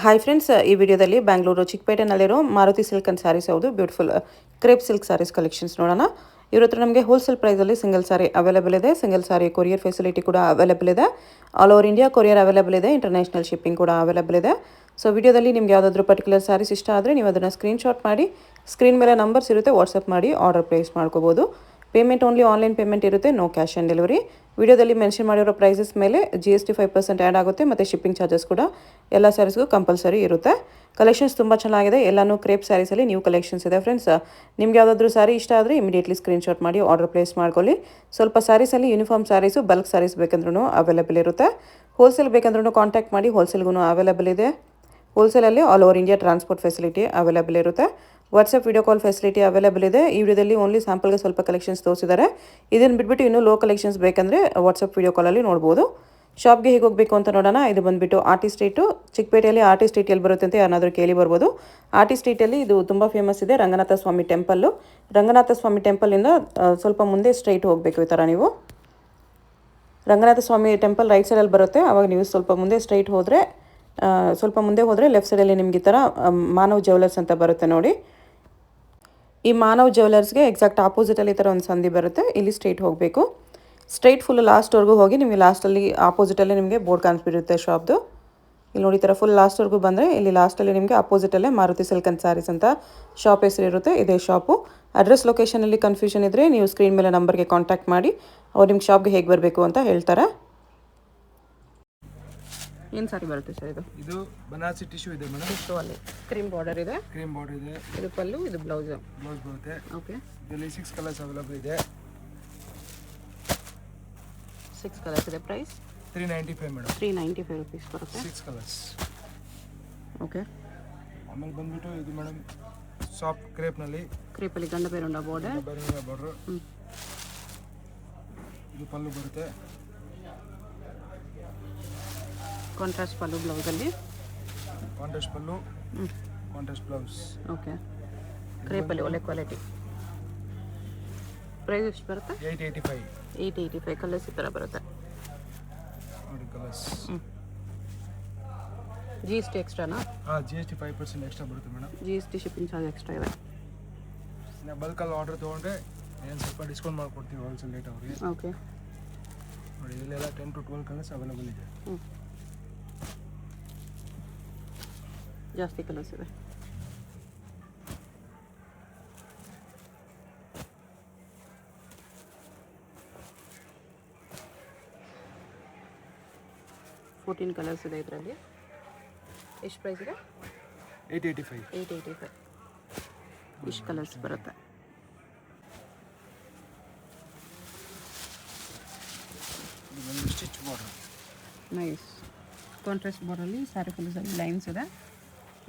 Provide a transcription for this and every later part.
Hi friends, ಈ ವಿಡಿಯೋದಲ್ಲಿ ಬ್ಯಾಂಗ್ಳೂರು ಚಿಕ್ಕಪೇಟೆನಲ್ಲಿರೋ ಮಾರುತಿ ಸಿಲ್ಕ್ ಅಂಡ್ ಸ್ಯಾರೀಸ್ ಯಾವುದು beautiful crepe silk sarees collections ನೋಡೋಣ. ಇವ್ರ ಹತ್ರ ನಮಗೆ ಹೋಲ್ಸೇಲ್ ಪ್ರೈಸಲ್ಲಿ ಸಿಂಗಲ್ ಸಾರಿ ಅವೈಲೇಬಲ್ ಇದೆ. ಸಿಂಗಲ್ ಸಾರಿ ಕೊರಿಯರ್ ಫೆಸಿಲಿಟಿ ಕೂಡ ಅವೈಲೇಬಲ್ ಇದೆ. All over India courier available ಇದೆ. ಇಂಟರ್ನ್ಯಾಷನಲ್ ಶಿಪ್ಪಿಂಗ್ ಕೂಡ ಅವೈಲೇಬಲ್ ಇದೆ. ಸೊ ವಿಡಿಯೋದಲ್ಲಿ ನಿಮಗೆ ಯಾವುದಾದ್ರೂ ಪರ್ಟಿಕ್ಯುಲರ್ ಸ್ಯಾರೀಸ್ ಇಷ್ಟ ಆದರೆ ನೀವು ಅದನ್ನು ಸ್ಕ್ರೀನ್ಶಾಟ್ ಮಾಡಿ ಸ್ಕ್ರೀನ್ ಮೇಲೆ ನಂಬರ್ಸ್ ಇರುತ್ತೆ, ವಾಟ್ಸಪ್ ಮಾಡಿ ಆರ್ಡರ್ ಪ್ಲೇಸ್ ಮಾಡ್ಕೋಬೋದು. ಪೇಮೆಂಟ್ ಓನ್ಲಿ ಆನ್ಲೈನ್ ಪೇಮೆಂಟ್ ಇರುತ್ತೆ, ನೋ ಕ್ಯಾಶ್ ಆನ್ ಡೆಲಿವರಿ. ವಿಡಿಯೋದಲ್ಲಿ ಮೆನ್ಷನ್ ಮಾಡಿರೋ ಪ್ರೈಸಸ್ ಮೇಲೆ GST 5% ಆ್ಯಡ್ ಆಗುತ್ತೆ ಮತ್ತು ಶಿಪ್ಪಿಂಗ್ ಚಾರ್ಜಸ್ ಕೂಡ ಎಲ್ಲ ಸ್ಯಾರೀಸ್ಗೂ ಕಂಪಲ್ಸರಿ ಇರುತ್ತೆ. ಕಲೆಕ್ಷನ್ಸ್ ತುಂಬ ಚೆನ್ನಾಗಿದೆ. ಎಲ್ಲನೂ ಕ್ರೇಪ್ ಸ್ಯಾರೀಸಲ್ಲಿ ನ್ಯೂ ಕಲೆಕ್ಷನ್ಸ್ ಇದೆ ಫ್ರೆಂಡ್ಸ್. ನಿಮ್ಗೆ ಯಾವುದಾದ್ರೂ ಸ್ಯಾರಿ ಇಷ್ಟ ಆದರೆ ಇಮಿಡಿಯೇಟ್ಲಿ ಸ್ಕ್ರೀನ್ಶಾಟ್ ಮಾಡಿ ಆರ್ಡರ್ ಪ್ಲೇಸ್ ಮಾಡ್ಕೊಳ್ಳಿ. ಸ್ವಲ್ಪ ಸ್ಯಾರೀಸಲ್ಲಿ ಯೂನಿಫಾರ್ಮ್ ಸ್ಯಾರೀಸು ಬಲ್ಕ್ ಸ್ಯಾರೀಸ್ ಬೇಕಂದ್ರೂ ಅವೈಲೇಬಲ್ ಇರುತ್ತೆ. ಹೋಲ್ಸೇಲ್ ಬೇಕಂದ್ರೂ ಕಾಂಟ್ಯಾಕ್ಟ್ ಮಾಡಿ, ಹೋಲ್ಸೇಲ್ಗೂ ಅವೈಲೇಬಲ್ ಇದೆ. ಹೋಲ್ಸೇಲಲ್ಲಿ all over India transport facility available ಇರುತ್ತೆ. WhatsApp video call facility available ಇದೆ. ಈ ವಿಡಿಯೋದಲ್ಲಿ ಓನ್ಲಿ ಸ್ಯಾಂಪಲ್ಗೆ ಸ್ವಲ್ಪ ಕಲೆಕ್ಷನ್ಸ್ ತೋರಿಸಿದ್ದಾರೆ. ಇದನ್ನು ಬಿಟ್ಬಿಟ್ಟು ಇನ್ನೂ ಲೋ ಕಲೆಕ್ಷನ್ಸ್ ಬೇಕಂದರೆ ವಾಟ್ಸಪ್ ವಿಡಿಯೋ ಕಾಲಲ್ಲಿ ನೋಡ್ಬೋದು. ಶಾಪ್ಗೆ ಹೇಗೆ ಹೋಗಬೇಕು ಅಂತ ನೋಡೋಣ. ಇದು ಬಂದುಬಿಟ್ಟು ಆರ್ಟಿ ಸ್ಟ್ರೀಟು, ಚಿಕ್ಕಪೇಟೆಯಲ್ಲಿ ಆರ್ಟಿ ಸ್ಟ್ರೀಟ್ ಎಲ್ಲಿ ಬರುತ್ತೆ ಅಂತ ಯಾರಾದರೂ ಕೇಳಿ ಬರ್ಬೋದು. ಆರ್ಟಿ ಸ್ಟ್ರೀಟಲ್ಲಿ ಇದು ತುಂಬ ಫೇಮಸ್ ಇದೆ, ರಂಗನಾಥ ಸ್ವಾಮಿ ಟೆಂಪಲ್ಲು. ರಂಗನಾಥ ಸ್ವಾಮಿ ಟೆಂಪಲಿಂದ ಸ್ವಲ್ಪ ಮುಂದೆ ಸ್ಟ್ರೈಟ್ ಹೋಗಬೇಕು. ಈ ಥರ ನೀವು ರಂಗನಾಥ ಸ್ವಾಮಿ ಟೆಂಪಲ್ ರೈಟ್ ಸೈಡಲ್ಲಿ ಬರುತ್ತೆ. ಆವಾಗ ನೀವು ಸ್ವಲ್ಪ ಮುಂದೆ ಸ್ಟ್ರೈಟ್ ಹೋದರೆ ಲೆಫ್ಟ್ ಸೈಡಲ್ಲಿ ನಿಮ್ಗೆ ಈ ಥರ ಮಾನವ್ ಜ್ಯುವೆಲರ್ಸ್ ಅಂತ ಬರುತ್ತೆ ನೋಡಿ. ಈ ಮಾನವ್ ಜ್ಯುವೆಲರ್ಸ್ಗೆ ಎಕ್ಸಾಕ್ಟ್ ಆಪೋಸಿಟಲ್ಲಿ ಈ ಥರ ಒಂದು ಸಂಧಿ ಬರುತ್ತೆ. ಇಲ್ಲಿ ಸ್ಟ್ರೈಟ್ ಹೋಗಬೇಕು. ಸ್ಟ್ರೈಟ್ ಫುಲ್ ಲಾಸ್ಟ್ವರೆಗೂ ಹೋಗಿ ನಿಮಗೆ ಲಾಸ್ಟಲ್ಲಿ ಆಪೋಸಿಟಲ್ಲೇ ನಿಮಗೆ ಬೋರ್ಡ್ ಕಾಣಿಸ್ಬಿಡುತ್ತೆ ಶಾಪ್ದು. ಇಲ್ಲಿ ನೋಡಿ, ಈ ಥರ ಫುಲ್ ಲಾಸ್ಟ್ವರೆಗೂ ಬಂದರೆ ಇಲ್ಲಿ ಲಾಸ್ಟಲ್ಲಿ ನಿಮಗೆ ಆಪೋಸಿಟಲ್ಲೇ ಮಾರುತಿ ಸಿಲ್ಕ್ ಅಂಡ್ ಸ್ಯಾರೀಸ್ ಅಂತ ಶಾಪ್ ಹೆಸರು ಇರುತ್ತೆ. ಇದೇ ಶಾಪು. ಅಡ್ರೆಸ್ ಲೊಕೇಶನಲ್ಲಿ ಕನ್ಫ್ಯೂಷನ್ ಇದ್ದರೆ ನೀವು ಸ್ಕ್ರೀನ್ ಮೇಲೆ ನಂಬರ್ಗೆ ಕಾಂಟ್ಯಾಕ್ಟ್ ಮಾಡಿ, ಅವ್ರು ನಿಮ್ಮ ಶಾಪ್ಗೆ ಹೇಗೆ ಬರಬೇಕು ಅಂತ ಹೇಳ್ತಾರೆ. ಏನು ಸಾರಿ ಬರುತ್ತೆ ಸರ್ ಇದು? ಇದು ಬನಾರಸಿ ಟಿಶ್ಯೂ ಇದೆ ಮೇಡಮ್. ಟಿಶ್ಯೂ ಅಲ್ಲಿ ಕ್ರೀಮ್ ಬಾರ್ಡರ್ ಇದೆ. ಕ್ರೀಮ್ ಬಾರ್ಡರ್ ಇದೆ. ಇದು ಪಲ್ಲು, ಇದು ಬ್ಲೌಸ್ ಬರುತ್ತೆ. ಓಕೆ. ಇದರಲ್ಲಿ 6 ಕಲರ್ಸ್ ಅವೈಲೇಬಲ್ ಇದೆ. 6 ಕಲರ್ಸ್ ಇದೆ. Price 395 madam. 395 ರುಪೀಸ್ ಬರುತ್ತೆ. 6 ಕಲರ್ಸ್. ಓಕೆ. ಆಮೇಲೆ ಬಂದ್ಬಿಟ್ಟು ಇದು ಮೇಡಮ್ ಸಾಫ್ಟ್ ಕ್ರೇಪ್ನಲ್ಲಿ, ಕ್ರೇಪಲ್ಲಿ ಗಂಡ ಬೇರುಂಡ ಬಾರ್ಡರ್. ಇದು ಪಲ್ಲು ಬರುತ್ತೆ. ಕಾಂಟ್ರಾಸ್ಟ್ ಪಲ್ಲು, ಬ್ಲೌಸಲ್ಲಿ ಕಾಂಟ್ರಾಸ್ಟ್ ಪಲ್ಲು, ಕಾಂಟ್ರಾಸ್ಟ್ ಬ್ಲೌಸ್. ಓಕೆ. ಕ್ರೇಪಲ್ಲಿ ಒಳ್ಳೆ ಕ್ವಾಲಿಟಿ. ಪ್ರೈಸ್ ಎಷ್ಟು ಬರುತ್ತೆ? 885. 885. ಕಲರ್ಸ್ ಈ ಥರ ಬರುತ್ತೆ ನೋಡಿ ಕಲರ್ಸ್. GST ಎಕ್ಸ್ಟ್ರಾನಾ? GST 5% ಎಕ್ಸ್ಟ್ರಾ ಬರುತ್ತೆ madam. GST shipping charge extra ಇದೆ. ನಾವು ಬಲ್ಕಲ್ಲಿ ಆರ್ಡರ್ ತೊಗೊಂಡ್ರೆ ಏನು ಸ್ವಲ್ಪ ಡಿಸ್ಕೌಂಟ್ ಮಾಡ್ಕೊಡ್ತೀವಿ ಹೋಲ್ಸೇಲ್ ರೇಟ್ ಅವ್ರಿಗೆ. ಓಕೆ. ನೋಡಿ ಇಲ್ಲೆಲ್ಲ 10 to 12 ಕಲರ್ಸ್ ಅವೈಲೇಬಲ್ ಇದೆ. ಜಾಸ್ತಿ ಕಲರ್ಸ್ ಇದೆ. ಫೋರ್ಟೀನ್ ಕಲರ್ಸ್ ಇದೆ ಇದರಲ್ಲಿ. ಎಷ್ಟು ಪ್ರೈಸ್ ಇದೆ? 885. 885. ಇಷ್ಟು ಕಲರ್ಸ್ ಬರುತ್ತೆ. Stitch border. ನೈಸ್. ಕಾಂಟ್ರಾಸ್ಟ್ ಬಾರ್ಡರಲ್ಲಿ ಸ್ಯಾರಿ ಫುಲ್ ಲೈನ್ಸ್ ಇದೆ.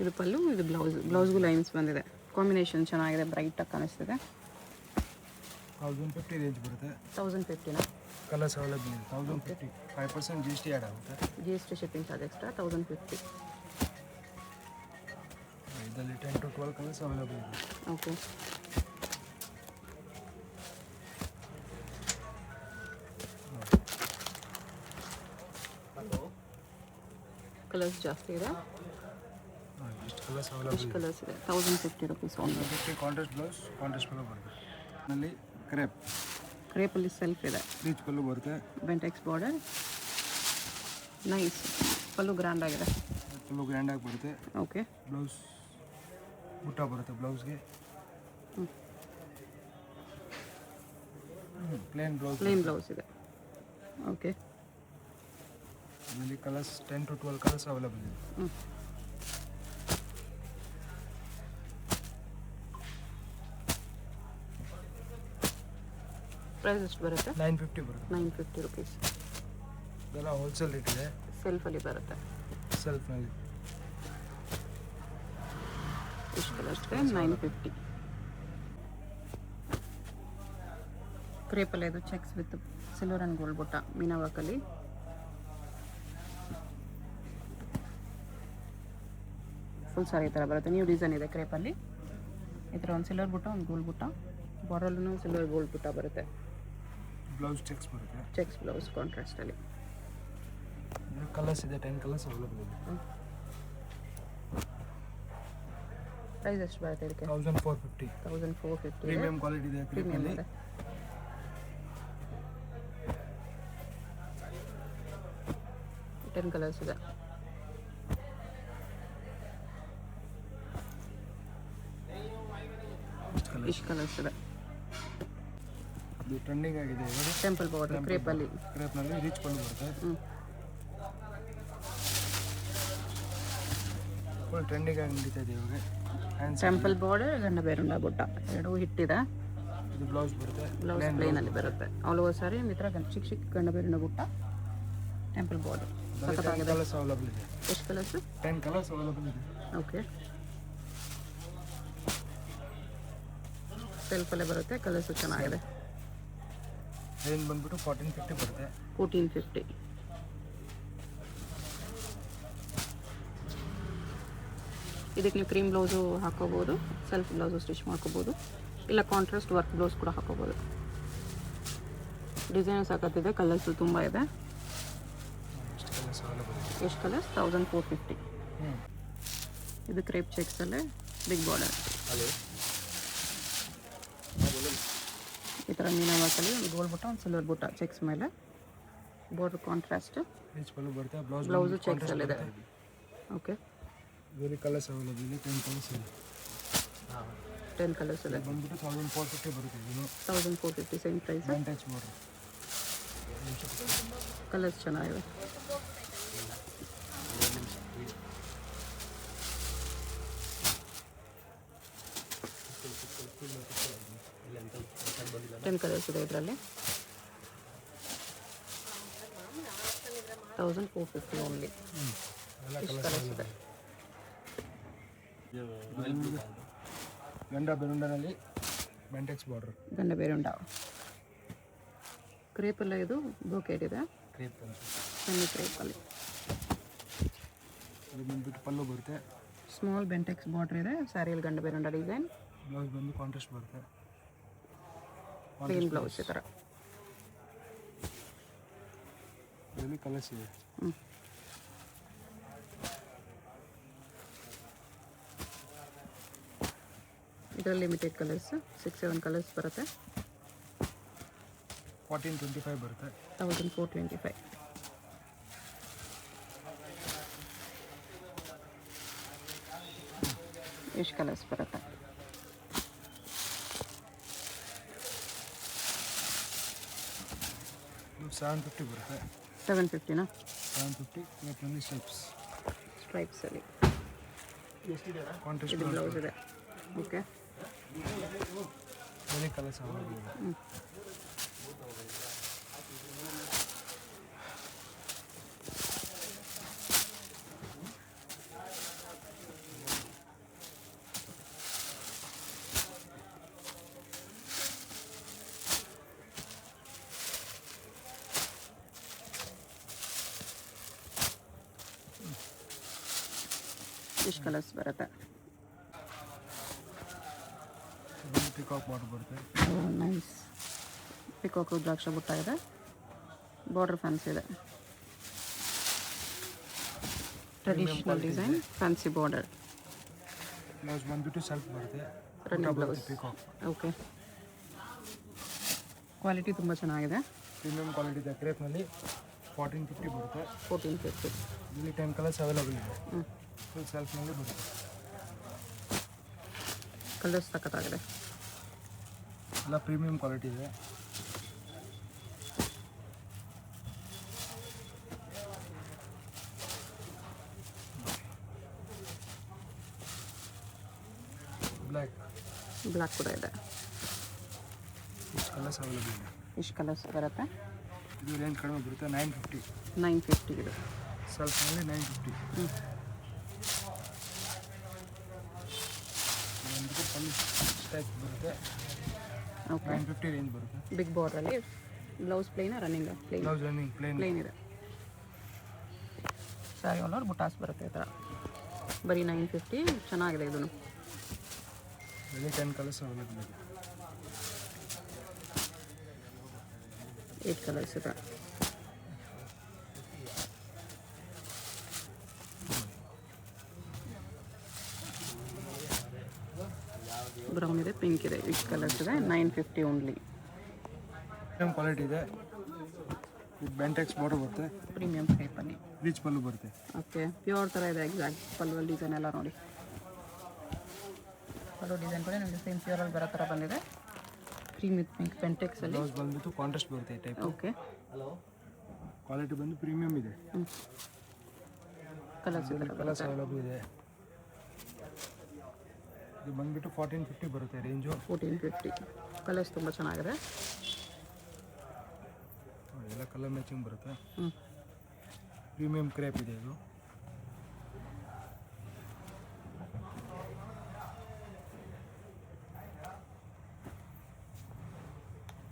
ಇದು ಪಲ್ಲು, ಇದು ಬ್ಲೌಸ್ಗೂ ಲೈನ್ಸ್ ಬಂದಿದೆ. ಕಾಂಬಿನೇಷನ್ ಚೆನ್ನಾಗಿದೆ, ಬ್ರೈಟಾಗಿ ಕಾಣಿಸ್ತಿದೆ. 1050 ರೇಂಜ್ ಬರುತ್ತೆ. 1050ನಾ? ಕಲರ್ಸ್ ಅವೈಲೇಬಲ್ ಇದೆ. 1050. 5% GST ಆ್ಯಡ್ ಆಗುತ್ತೆ. GST shipping charge extra 1050. ಇದರಲ್ಲಿ 10 to 12 ಕಲರ್ಸ್ ಅವೈಲೇಬಲ್ ಇದೆ. ಓಕೆ. ಕಲರ್ಸ್ ಜಾಸ್ತಿ ಇದೆ. ಎಷ್ಟು ಕಲರ್ಸ್ ಅವೈಲೇಬಲ್ ಎಷ್ಟು ಕಲರ್ಸ್ ಇದೆ? 1050 rupees only. Contrast blouse, contrast pallu ಬರುತ್ತೆ. ನಲ್ಲಿ ಕ್ರೇಪಲ್ಲಿ ಸೆಲ್ಫ್ ಇದೆ. ರೀಚ್ ಪಲ್ಲು ಬರುತ್ತೆ. Bentex border. Nice. Pallu grand ಆಗಿದೆ. ಪಲ್ಲು ಗ್ರ್ಯಾಂಡಾಗಿ ಬರುತ್ತೆ. ಓಕೆ. ಬ್ಲೌಸ್ ಬುಟ್ಟ ಬರುತ್ತೆ ಬ್ಲೌಸ್ಗೆ. ಪ್ಲೇನ್ ಬ್ಲೌಸ್ ಇದೆ. ಓಕೆ. ಇದರಲ್ಲಿ ಕಲರ್ಸ್ 10 to 12 ಕಲರ್ಸ್ ಅವೈಲೇಬಲ್ ಇದೆ. ಪ್ರೈಸ್ ಎಷ್ಟು ಬರುತ್ತೆ? 950 ಬರುತ್ತೆ. 950 ರುಪೀಸ್. ಇದೆಲ್ಲ ಹೋಲ್ಸೇಲ್ ರೇಟ್ ಇದೆ. ಸೆಲ್ಫಲ್ಲಿ ಬರುತ್ತೆ. ಸೆಲ್ಫ್ನಲ್ಲಿ ಎಷ್ಟು ಕಲರ್ಸ್ ಇದೆ? 950. ಕ್ರೇಪಲ್ಲಿ ಇದು cheques with silver and gold ಬುಟ್ಟ ಮೀನಾ ವರ್ಕಲ್ಲಿ. ಫುಲ್ ಸಾರಿ ಈ ಥರ ಬರುತ್ತೆ. ನ್ಯೂ ಡಿಸೈನ್ ಇದೆ ಕ್ರೇಪಲ್ಲಿ. ಈ ಥರ ಒಂದು ಸಿಲ್ವರ್ ಬುಟ್ಟ, ಒಂದು ಗೋಲ್ಡ್ ಬುಟ್ಟ, ಬಾರ್ಡರಲ್ಲೂ ಸಿಲ್ವರ್ ಗೋಲ್ಡ್ ಬುಟ್ಟ ಬರುತ್ತೆ. ಬ್ಲೌಸ್ ಚೆಕ್ಸ್ ಬರುತ್ತೆ. ಚೆಕ್ಸ್ ಬ್ಲೌಸ್ ಕಾಂಟ್ರಾಸ್ಟಲ್ಲಿ. ಕಲರ್ಸ್ ಇದೆ, 10 ಕಲರ್ಸ್ ಅವೈಲೇಬಲ್ ಇದೆ. ಪ್ರೈಸ್ ಎಷ್ಟು ಬರುತ್ತೆ ಇದಕ್ಕೆ? 1450. 1450 ಪ್ರೀಮಿಯಂ ಕ್ವಾಲಿಟಿ ಇದೆ. ಪ್ರೀಮಿಯಮ್ ಇದೆ. 10 ಕಲರ್ಸ್ ಇದೆ. ಇಷ್ಟು ಕಲರ್ಸ್ ಇದೆ. ಇದು ಟ್ರೆಂಡಿಂಗ್ ಆಗಿದೆ ಇವಾಗ. ಟೆಂಪಲ್ ಬಾರ್ಡರ್ ಕ್ರೇಪಲ್ಲಿ. ಕ್ರೇಪ್ನಲ್ಲಿ ರಿಚ್ ಪಲ್ಲು ಬರುತ್ತೆ. ಫುಲ್ ಟ್ರೆಂಡಿಂಗ್ ಆಗಿ ನಡೀತಾ ಇದೆ ಇವಾಗ. ಟೆಂಪಲ್ ಬಾರ್ಡರ್ ಗಂಡ ಬೇರುಂಡ ಬುಟ್ಟ ಎರಡೂ ಹಿಟ್ಟಿದೆ. ಇದು ಬ್ಲೌಸ್ ಬರುತ್ತೆ. ಬ್ಲೌಸ್ ಪ್ಲೇನಲ್ಲಿ ಬರುತ್ತೆ. ಆಲ್ ಓವರ್ ಸಾರಿ ಈ ಥರ ಚಿಕ್ಕ ಚಿಕ್ಕ ಗಂಡ ಬೇರುಂಡ ಬುಟ್ಟ ಟೆಂಪಲ್ ಬಾರ್ಡರ್ ಸಖತ್ತಾಗಿದೆ. ಕಲರ್ಸ್ ಅವೈಲಬಲ್ ಇದೆ. ಎಷ್ಟು ಕಲರ್ಸು? 10 ಕಲರ್ಸ್ ಅವೈಲಬಲ್ ಇದೆ. ಓಕೆ. ಸೆಲ್ಫಲ್ಲೇ ಬರುತ್ತೆ. ಕಲರ್ಸು ಚೆನ್ನಾಗಿದೆ. ರೇಂಜ್ ಬಂದ್ಬಿಟ್ಟು 1450 ಬರುತ್ತೆ. 1450. ಇದಕ್ಕೆ ನೀವು ಕ್ರೀಮ್ ಬ್ಲೌಸು ಹಾಕೋಬೋದು, ಸೆಲ್ಫ್ ಬ್ಲೌಸು ಸ್ಟಿಚ್ ಮಾಡ್ಕೋಬೋದು, ಇಲ್ಲ ಕಾಂಟ್ರಾಸ್ಟ್ ವರ್ಕ್ ಬ್ಲೌಸ್ ಕೂಡ ಹಾಕೋಬೋದು. ಡಿಸೈನ್ ಸಾಕತ್ತಿದೆ. ಕಲರ್ಸು ತುಂಬ ಇದೆ. ಎಷ್ಟು ಕಲರ್ಸ್ ಅವೈಲಬಲ್ ಇದೆ? ಎಷ್ಟು ಕಲರ್ಸ್? 1450. ಇದು ಕ್ರೇಪ್ ಚೆಕ್ಸಲ್ಲೇ ಬಿಗ್ ಬಾರ್ಡರ್. ಈ ಥರ ಮೀನಾ ವರ್ಕಲ್ಲಿ ಒಂದು ಗೋಲ್ಡ್ ಬುಟ್ಟ ಒಂದು ಸಿಲ್ವರ್ ಬುಟ್ಟ ಚೆಕ್ಸ್ ಮೇಲೆ ಬಾರ್ಡರ್ ಕಾಂಟ್ರಾಸ್ಟ್. ರಿಚ್ ಪಲ್ಲು ಬರುತ್ತೆ. ಬ್ಲೌಸು ಚೆಕ್ಸಲ್ಲಿದೆ. ಓಕೆ. ಇದರಲ್ಲಿ ಕಲರ್ಸ್ ಅವೈಲಬಲ್ ಇದೆ. 10 ಕಲರ್ಸ್ ಇದೆ. 10 ಕಲರ್ಸ್ ಇದೆ. ಬಂದ್ಬಿಟ್ಟು 1450 ಬರುತ್ತೆ. ಇದು 1450 same price. Touch border. Colours ಚೆನ್ನಾಗಿವೆ. ಟೆನ್ ಕಲರ್ಸ್ ಇದೆ ಇದರಲ್ಲಿ. 1450 ಓನ್ಲಿ. ಇಷ್ಟು ಕಲರ್ಸ್ ಇದೆ. ಗಂಡ ಬೆರುಂಡನಲ್ಲಿ ಮೆಂಟೆಕ್ಸ್ ಬಾರ್ಡರ್. ಗಂಡ ಬೇರುಂಡ ಕ್ರೇಪಲ್ಲ. ಇದು ಬ್ರೋಕೆಟ್ ಇದೆ. ಕ್ರೇಪ್ ಸೆಮಿ ಕ್ರೇಪಲ್ಲಿ. ಇದು ಬಂದ್ಬಿಟ್ಟು ಪಲ್ಲು ಬರುತ್ತೆ. ಸ್ಮಾಲ್ ಬೆಂಟೆಕ್ಸ್ ಬಾರ್ಡರ್ ಇದೆ. ಸ್ಯಾರಿಯಲ್ಲಿ ಗಂಡ ಬೇರುಂಡ ಡಿಸೈನ್. ಬ್ಲೌಸ್ ಬಂದು ಕಾಂಟ್ರಾಸ್ಟ್ ಬರುತ್ತೆ. ಪ್ಲೇನ್ ಬ್ಲೌಸ್ ಈ ಥರ. ಇದರಲ್ಲಿ ಕಲರ್ಸ್ ಇದೆ. ಇದರಲ್ಲಿ ಲಿಮಿಟೆಡ್ ಕಲರ್ಸ್ 6-7 ಕಲರ್ಸ್ ಬರುತ್ತೆ. 1425 ಬರುತ್ತೆ. 1425. ಎಷ್ಟು ಕಲರ್ಸ್ ಬರುತ್ತೆ? ಇದು 750 ಬರುತ್ತೆ. 750ನಾ? 750 ಕ್ರೇಪ್ನಲ್ಲಿ ಸ್ಟ್ರೈಪ್ಸಲ್ಲಿ. ಕಾಂಟ್ರಾಸ್ಟ್ ಇದು ಬ್ಲೌಸ್ ಇದೆ. ಓಕೆ. ಇದರಲ್ಲಿ ಕಲರ್ಸ್ ಅವೈಲಬಲ್ ಇದೆ. ಎಷ್ಟು ಕಲರ್ಸ್ ಬರುತ್ತೆ? ಪಿಕಾಕ್ ಬಾರ್ಡರ್ ಬರುತ್ತೆ. ನೈಸ್. ಪಿಕಾಕ್ ರುದ್ರಾಕ್ಷ ಬುಟ್ಟ ಇದೆ. ಬಾರ್ಡರ್ ಫ್ಯಾನ್ಸಿ ಇದೆ. Traditional design fancy border. Blouse ಬಂದ್ಬಿಟ್ಟು ಸೆಲ್ಫ್ ಬರುತ್ತೆ. Running blouse. Peacock. Okay. Quality ತುಂಬ ಚೆನ್ನಾಗಿದೆ. ಪ್ರೀಮಿಯಂ ಕ್ವಾಲಿಟಿ ಇದೆ. ಕ್ರೇಪ್ನಲ್ಲಿ 1450 ಬರುತ್ತೆ. 1450. ಇಲ್ಲಿ 10 ಕಲರ್ಸ್ ಅವೈಲಬಲ್ ಇದೆ. ಫುಲ್ ಸೆಲ್ಫ್ನಲ್ಲಿ ಬರುತ್ತೆ. ಕಲರ್ಸ್ ಸಖತ್ತಾಗಿದೆ. ಎಲ್ಲ ಪ್ರೀಮಿಯಂ ಕ್ವಾಲಿಟಿ ಇದೆ. ಬ್ಲ್ಯಾಕ್ ಕೂಡ ಇದೆ. ಇಷ್ಟು ಕಲರ್ಸ್ ಅವೈಲಬಲ್ ಇದೆ. ಇಷ್ಟು ಕಲರ್ಸ್ ಬರುತ್ತೆ. ಇದು ರೇಂಜ್ ಕಡಿಮೆ ಬರುತ್ತೆ. 950. 950 ಇದೆ. ಸೆಲ್ಫ್ನಲ್ಲಿ 950. ಬಂದ್ಬಿಟ್ಟು ಪಲ್ಲು ಟೈಪ್ ಬರುತ್ತೆ. ಓಕೆ. 950 ರೇಂಜ್ ಬರುತ್ತೆ. ಬಿಗ್ ಬಾರ್ಡ್ರಲ್ಲಿ blouse plain running plain blouse running plain ಇದೆ. ಸ್ಯಾರಿ ಆಲ್ ಓವರ್ ಬುಟಾಸ್ ಬರುತ್ತೆ ಈ ಥರ. ಬರೀ 950. ಚೆನ್ನಾಗಿದೆ ಇದನ್ನು. ಇಲ್ಲಿ 10 ಕಲರ್ಸ್ ಅವೈಲಬಲ್ ಇದೆ. 8 ಕಲರ್ಸ್ ಇದೆ. ಬ್ರೌನ್ ಇದೆ, ಪಿಂಕ್ ಇದೆ, ವಿಚ್ ಕಲರ್ಸ್ ಇದೆ. 950 ಓನ್ಲಿ. ಸೇಮ್ ಕ್ವಾಲಿಟಿ ಇದೆ. ಇದು ಬೆಂಟೆಕ್ಸ್ ಬಾರ್ಡರ್ ಬರುತ್ತೆ, ಪ್ರೀಮಿಯಂ ಟೈಪಲ್ಲಿ. ರಿಚ್ ಪಲ್ಲು ಬರುತ್ತೆ. ಓಕೆ, ಪ್ಯೂರ್ ಥರ ಇದೆ ಎಕ್ಸಾಕ್ಟ್ ಪಲ್ವಲ್ ಡಿಸೈನ್ ಎಲ್ಲ ನೋಡಿ. ಪಲ್ಲು ಡಿಸೈನ್ ಕೂಡ ನಿಮಗೆ ಸೇಮ್ ಪ್ಯೂರಲ್ಲಿ ಬರೋ ಥರ ಬಂದಿದೆ. ಪ್ರೀಮಿಯಂ ಪಿಂಕ್ ಬೆಂಟೆಕ್ಸಲ್ಲಿ. ಬ್ಲೌಸ್ ಬಂದ್ಬಿಟ್ಟು ಕಾಂಟ್ರಾಸ್ಟ್ ಬರುತ್ತೆ ಈ ಟೈಪ್. ಓಕೆ, ಕ್ವಾಲಿಟಿ ಬಂದು ಪ್ರೀಮಿಯಂ ಇದೆ. ಕಲರ್ಸ್ ಕಲರ್ಸ್ ಅವೈಲಬಲ್ ಇದೆ. ಇದು ಬಂದ್ಬಿಟ್ಟು 1450 ಬರುತ್ತೆ ರೇಂಜು. 1450. ಕಲರ್ಸ್ ತುಂಬ ಚೆನ್ನಾಗಿದೆ. ಎಲ್ಲ ಕಲರ್ ಮ್ಯಾಚಿಂಗ್ ಬರುತ್ತೆ. ಪ್ರೀಮಿಯಂ ಕ್ರೇಪ್ ಇದೆ ಇದು.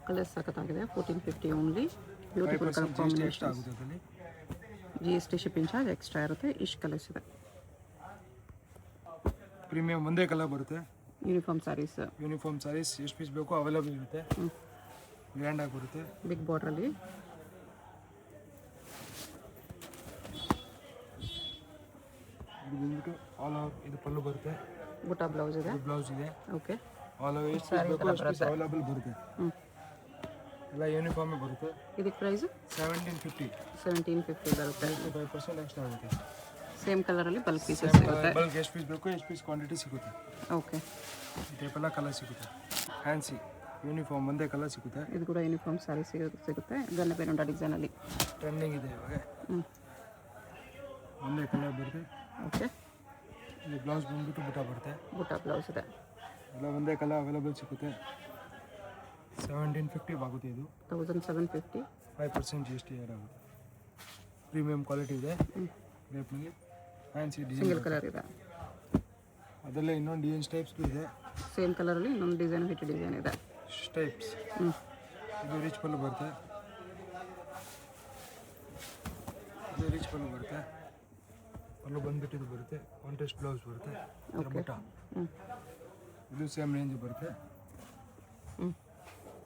ಕಲರ್ಸ್ ಸಖತ್ತಾಗಿದೆ. 1450 only. Beautiful colour GST extra ಆಗುತ್ತೆ ಅದರಲ್ಲಿ. GST ಶಿಪ್ಪಿಂಗ್ ಚಾರ್ಜ್ ಎಕ್ಸ್ಟ್ರಾ ಇರುತ್ತೆ. ಇಷ್ಟು ಕಲರ್ಸ್ ಇದೆ. ಪ್ರೀಮಿಯಂ ಒಂದೇ ಕಲರ್ ಬರುತ್ತೆ. ಯೂನಿಫಾರ್ಮ್ ಸ್ಯಾರೀಸ್. ಯೂನಿಫಾರ್ಮ್ ಸ್ಯಾರೀಸ್ ಎಷ್ಟು ಪೀಸ್ ಬೇಕು ಅವೈಲಬಲ್ ಇರುತ್ತೆ. ಗ್ರ್ಯಾಂಡ್ ಆಗಿ ಬರುತ್ತೆ. ಬಿಗ್ ಬಾರ್ಡ್ರಲ್ಲಿ. ಇದು ಬಂದ್ಬಿಟ್ಟು ಆಲ್ ಓವರ್ ಇದು ಪಲ್ಲು ಬರುತ್ತೆ. ಬುಟ್ಟ ಬ್ಲೌಸ್ ಇದೆ. ಬ್ಲೌಸ್ ಇದೆ. ಓಕೆ, ಆಲ್ ಓವರ್ ಎಷ್ಟು ಪೀಸ್ ಬೇಕು ಅಷ್ಟು ಪೀಸ್ ಅವೈಲಬಲ್ ಬರುತ್ತೆ. ಎಲ್ಲ ಯೂನಿಫಾರ್ಮೇ ಬರುತ್ತೆ. ಇದಕ್ಕೆ ಪ್ರೈಸ್ 1750. 1750 ಬರುತ್ತೆ. 25% ಎಕ್ಸ್ಟ್ರಾ ಆಗುತ್ತೆ. ಸೇಮ್ ಕಲರಲ್ಲಿ ಬಲ್ಕ್ ಪೀಸಸ್ ಸಿಗುತ್ತೆ. ಬಲ್ಕ್ ಎಷ್ಟು ಪೀಸ್ ಬೇಕು ಎಷ್ಟು ಪೀಸ್ ಕ್ವಾಂಟಿಟಿ ಸಿಗುತ್ತೆ. ಓಕೆ, ಈ ಟೈಪ್ ಎಲ್ಲ ಕಲರ್ ಸಿಗುತ್ತೆ. ಫ್ಯಾನ್ಸಿ ಯೂನಿಫಾರ್ಮ್ ಒಂದೇ ಕಲರ್ ಸಿಗುತ್ತೆ. ಇದು ಕೂಡ ಯೂನಿಫಾರ್ಮ್ ಸ್ಯಾರಿ ಸಿಗುತ್ತೆ. ಗನ್ನೆಪೇರುಂಡ ಡಿಸೈನಲ್ಲಿ ಟ್ರೆಂಡಿಂಗ್ ಇದೆ ಇವಾಗ. ಒಂದೇ ಕಲರ್ ಬರುತ್ತೆ. ಓಕೆ, ಇದು ಬ್ಲೌಸ್ ಬಂದ್ಬಿಟ್ಟು ಬುಟ್ಟ ಬರುತ್ತೆ. ಬುಟ್ಟ ಬ್ಲೌಸ್ ಇದೆ. ಎಲ್ಲ ಒಂದೇ ಕಲರ್ ಅವೈಲಬಲ್ ಸಿಗುತ್ತೆ. 1750 ಆಗುತ್ತೆ ಇದು. 1750. 5% GST ಆ್ಯಡ್ ಆಗುತ್ತೆ. ಪ್ರೀಮಿಯಂ ಕ್ವಾಲಿಟಿ ಇದೆ. ರೇಪ್ನಲ್ಲಿ ಫ್ಯಾನ್ಸಿ ಡಿಸೈನ್ ಸಿಂಗಲ್ ಕಲರ್ ಇದೆ. ಅದರಲ್ಲೇ ಇನ್ನೊಂದು ಡಿಸೈನ್ಸ್ ಟೈಪ್ಸ್ ಇದೆ. ಸೇಮ್ ಕಲರಲ್ಲಿ ಇನ್ನೊಂದು ಡಿಸೈನ್ ಹಿಟ್ ಡಿಸೈನ್ ಇದೆ. ಟೈಪ್ಸ್. ಇದು ರಿಚ್ ಪಲ್ಲು ಬರುತ್ತೆ. ಇದು ರಿಚ್ ಪಲ್ಲು ಬರುತ್ತೆ. ಪಲ್ಲು ಬಂದ್ಬಿಟ್ಟು ಇದು ಬರುತ್ತೆ. ಕಾಂಟ್ರಾಸ್ಟ್ ಬ್ಲೌಸ್ ಬರುತ್ತೆ. ಬುಟ್ಟ. ಇದು ಸೇಮ್ ರೇಂಜ್ ಬರುತ್ತೆ.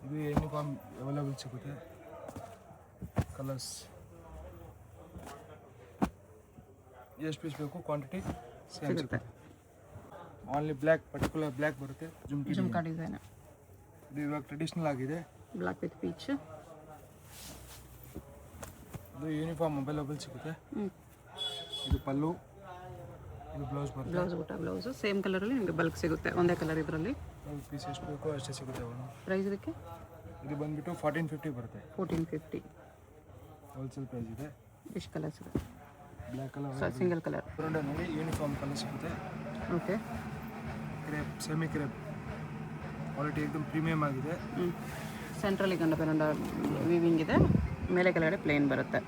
ಇದು ಯೂನಿಫಾರ್ಮ್ ಅವೈಲಬಲ್ ಸಿಗುತ್ತೆ. ಕಲರ್ಸ್ ಎಷ್ಟು ಪೀಸ್ ಬೇಕು ಕ್ವಾಂಟಿಟಿ ಸೇಮ್ ಸಿಗುತ್ತೆ. ಓನ್ಲಿ ಬ್ಲ್ಯಾಕ್ ಪರ್ಟಿಕ್ಯುಲರ್ ಬ್ಲ್ಯಾಕ್ ಬರುತ್ತೆ. ಜುಮ್ಕಾ ಡಿಸೈನ್. ಇದು ಇವಾಗ ಟ್ರೆಡಿಷ್ನಲ್ ಆಗಿದೆ. Black with peach. ಇದು ಯೂನಿಫಾರ್ಮ್ ಅವೈಲಬಲ್ ಸಿಗುತ್ತೆ. ಇದು ಪಲ್ಲು, ಇದು ಬ್ಲೌಸ್ ಬರುತ್ತೆ. ಬ್ಲೌಸ್ ಬುಟ್ಟ ಬ್ಲೌಸು ಸೇಮ್ ಕಲರಲ್ಲಿ ನಿಮಗೆ ಬಲ್ಕ್ ಸಿಗುತ್ತೆ. ಒಂದೇ ಕಲರ್ ಇದರಲ್ಲಿ. ಪೀಸ್ ಎಷ್ಟು ಬೇಕೋ ಅಷ್ಟೇ ಸಿಗುತ್ತೆ. ಪ್ರೈಸ್ ಇದಕ್ಕೆ ಇದು ಬಂದ್ಬಿಟ್ಟು 1450 ಬರುತ್ತೆ. 1450 ಹೋಲ್ಸೇಲ್ ಪ್ರೈಸ್ ಇದೆ. ಎಷ್ಟು ಕಲರ್ಸ್ ಇದೆ? Black colour, single colour. ಬ್ರೌನಲ್ಲಿ ಯೂನಿಫಾರ್ಮ್ ಕಲರ್ ಸಿಗುತ್ತೆ. Okay, crepe, semi crepe quality ಏಕದಮ್ ಪ್ರೀಮಿಯಮ್ ಆಗಿದೆ. ಸೆಂಟ್ರಲ್ಲಿ ಗಂಡಪೇರುಂಡ ವಿವಿಂಗ್ ಇದೆ. ಮೇಲೆ ಕೆಳಗಡೆ ಪ್ಲೇನ್ ಬರುತ್ತೆ.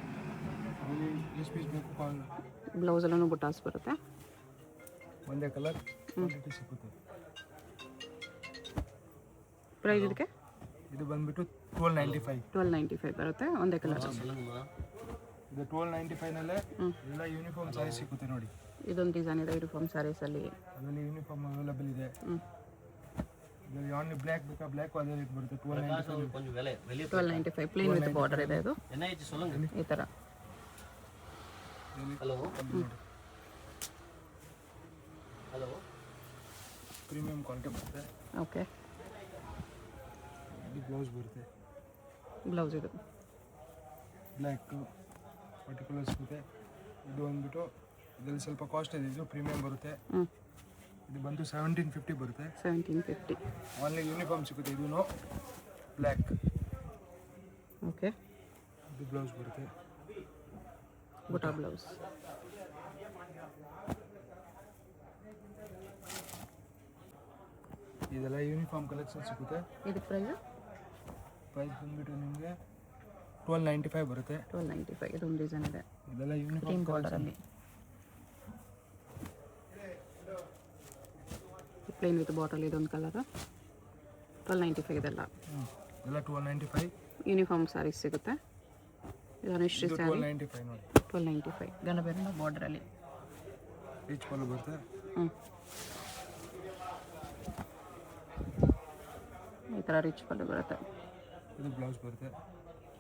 ಎಷ್ಟು ಪೀಸ್ ಬೇಕು ಬ್ಲೌಸಲ್ಲೂ ಬುಟ್ಟಾಸ್ ಬರುತ್ತೆ. ಒಂದೇ ಕಲರ್ ಕ್ವಾಂಟಿಟಿ ಸಿಗುತ್ತೆ. ಪ್ರೈಸ್ ಇದಕ್ಕೆ ಇದು ಬಂದ್ಬಿಟ್ಟು 1295. 1295 ಬರುತ್ತೆ. ಒಂದೇ ಕಲರ್. ಇದು 1295ನಲ್ಲೇ ಎಲ್ಲ ಯೂನಿಫಾರ್ಮ್ ಸ್ಯಾರಿ ಸಿಗುತ್ತೆ ನೋಡಿ. ಇದೊಂದು ಡಿಸೈನ್ ಇದೆ ಯೂನಿಫಾರ್ಮ್ ಸ್ಯಾರೀಸಲ್ಲಿ. ಅದರಲ್ಲಿ ಯೂನಿಫಾರ್ಮ್ ಅವೈಲಬಲ್ ಇದೆ. ಇದರಲ್ಲಿ ಆನ್ಲಿ ಬ್ಲ್ಯಾಕ್ ಬೇಕಾ ಬ್ಲ್ಯಾಕ್ ಅದೇ ರೇಟ್ ಬರುತ್ತೆ. 1295 ಪ್ಲೇನ್ ವಿತ್ ಬಾರ್ಡರ್ ಇದೆ. ಇದು ಈ ಥರ. ಪ್ರೀಮಿಯಂ ಕ್ವಾಲಿಟಿ ಬರುತ್ತೆ. ಓಕೆ, ಇದು ಬ್ಲೌಸ್ ಬರುತ್ತೆ. ಬ್ಲೌಸ್ ಇದು ಬ್ಲ್ಯಾಕ್ ಪರ್ಟಿಕ್ಯುಲರ್ ಸಿಗುತ್ತೆ. ಇದು ಬಂದ್ಬಿಟ್ಟು ಇದರಲ್ಲಿ ಸ್ವಲ್ಪ ಕಾಸ್ಟ್ ಇದೆ. ಇದು ಪ್ರೀಮಿಯಂ ಬರುತ್ತೆ. ಇದು ಬಂದು 1750 ಬರುತ್ತೆ. 1750 ಆನ್ಲಿ ಯೂನಿಫಾರ್ಮ್ ಸಿಗುತ್ತೆ. ಇದೂ ಬ್ಲ್ಯಾಕ್. ಓಕೆ, ಇದು ಬ್ಲೌಸ್ ಬರುತ್ತೆ. ಬುಟ್ಟ ಬ್ಲೌಸ್. ಇದೆಲ್ಲ ಯೂನಿಫಾರ್ಮ್ ಕಲೆಕ್ಷನ್ ಸಿಗುತ್ತೆ. ಇದಕ್ಕೆ ಪ್ರೈಸ್ ಬಂದ್ಬಿಟ್ಟು ನಿಮಗೆ 1295 ಬರುತ್ತೆ. 1295 ಇದೊಂದು ಡಿಸೈನ್ ಇದೆ. ಇದೆಲ್ಲ ಯೂನಿಫಾರ್ಮ್ ಗ್ರೀನ್ ಬಾರ್ಡರಲ್ಲಿ ಪ್ಲೇನ್ ವಿತ್ ಬಾಟಲ್. ಇದೊಂದು ಕಲರ್ 1295 ಇದೆಲ್ಲ. ಎಲ್ಲ 1295 ಯೂನಿಫಾರ್ಮ್ ಸ್ಯಾರೀಸ್ ಸಿಗುತ್ತೆ. ಇದನ್ನು ಎಷ್ಟು ಸ್ಯಾರಿ? 1295 ನೋಡಿ. 1295 ಗಂಡಪೇರುಂಡ ಬಾರ್ಡ್ರಲ್ಲಿ. ರಿಚ್ ಪಲ್ಲು ಬರುತ್ತೆ. ಈ ಥರ ರಿಚ್ ಪಲ್ಲು ಬರುತ್ತೆ. ಇದು ಬ್ಲೌಸ್ ಬರುತ್ತೆ.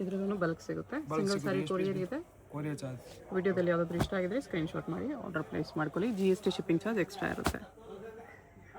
ಇದ್ರಲ್ಲೂ ಬಲ್ಕ್ ಸಿಗುತ್ತೆ. ಸಿಂಗಲ್ ಸ್ಯಾರಿ ಕೊರಿಯರ್ ಇದೆ. Courier charge. ವಿಡಿಯೋದಲ್ಲಿ ಯಾವುದಾದ್ರೂ ಇಷ್ಟ ಆಗಿದ್ರೆ ಸ್ಕ್ರೀನ್ಶಾಟ್ ಮಾಡಿ ಆರ್ಡರ್ ಪ್ಲೇಸ್ ಮಾಡ್ಕೊಳ್ಳಿ. GST ಶಿಪ್ಪಿಂಗ್ ಚಾರ್ಜ್ ಎಕ್ಸ್ಟ್ರಾ ಇರುತ್ತೆ.